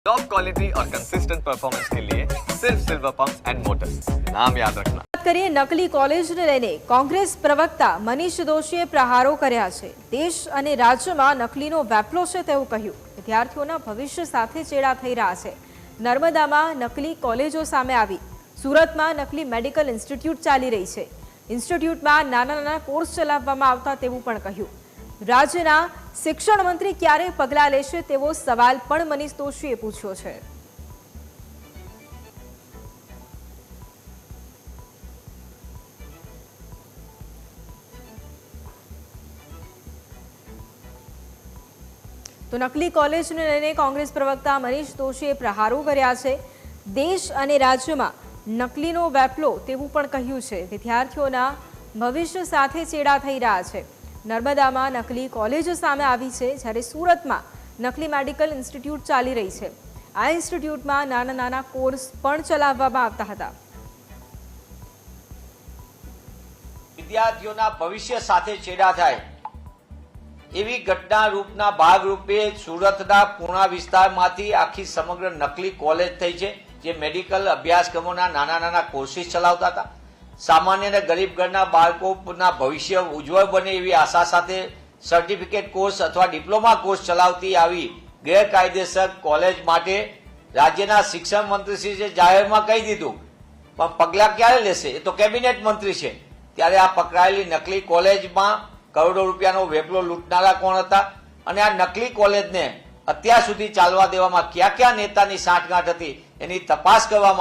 Top quality और consistent performance के लिए सिर्फ सिल्वर पंप्स एंड मोटर्स, नाम याद रखना। વાત કરીએ નકલી કોલેજને લઈને કોંગ્રેસ પ્રવક્તા મનીષ દોશીએ પ્રહારો કર્યા છે। દેશ અને રાજ્યમાં નકલીનો વેપલો છે તેવું કહ્યું। વિદ્યાર્થીઓના ભવિષ્ય સાથે ચેડા થઈ રહ્યા છે। નર્મદામાં નકલી કોલેજો સામે આવી। સુરતમાં નકલી મેડિકલ ઇન્સ્ટિટ્યૂટ ચાલી રહી છે। ઇન્સ્ટિટ્યૂટમાં નાના નાના કોર્સ ચલાવવામાં આવતા તેવું પણ કહ્યું। રાજ્યના શિક્ષણ મંત્રી ક્યારે પગલાં લેશે તેવો સવાલ પણ મનીષ દોશીએ પૂછ્યો છે। તો નકલી કોલેજને લઈને કોંગ્રેસ પ્રવક્તા મનીષ દોશીએ પ્રહારો કર્યા છે। દેશ અને રાજ્યમાં નકલીનો વેપલો તેવું પણ કહ્યું છે। વિદ્યાર્થીઓના ભવિષ્ય સાથે ચેડા થઈ રહ્યા છે। નર્મદામાં નકલી કોલેજો સામે આવી છે, જ્યારે સુરતમાં નકલી મેડિકલ ઇન્સ્ટિટ્યૂટ ચાલી રહી છે। આ ઇન્સ્ટિટ્યૂટમાં નાના નાના કોર્સ પણ ચલાવવામાં આવતા હતા। વિદ્યાર્થીઓના ભવિષ્ય સાથે છેડા થાય એવી ઘટના રૂપના ભાગરૂપે સુરતના પૂર્ણા વિસ્તારમાંથી આખી સમગ્ર નકલી કોલેજ થઈ છે, જે મેડિકલ અભ્યાસક્રમોના નાના નાના કોર્સીસ ચલાવતા હતા। સામાન્ય અને ગરીબ ઘરના બાળકોના ભવિષ્ય ઉજ્જવળ બને એવી આશા સાથે સર્ટિફિકેટ કોર્સ અથવા ડિપ્લોમા કોર્સ ચલાવતી આવી ગેરકાયદેસર કોલેજ માટે રાજ્યના શિક્ષણ મંત્રીશ્રીએ જાહેરમાં કહી દીધું, પણ પગલાં ક્યારે લેશે એ તો કેબિનેટ મંત્રી છે। ત્યારે આ પકડાયેલી નકલી કોલેજમાં કરોડો રૂપિયાનો વેપલો લૂંટનારા કોણ હતા અને આ નકલી કોલેજને અત્યાર સુધી ચાલવા દેવામાં કયા કયા નેતાની સાંઠગાંઠ હતી એની તપાસ કરવામાં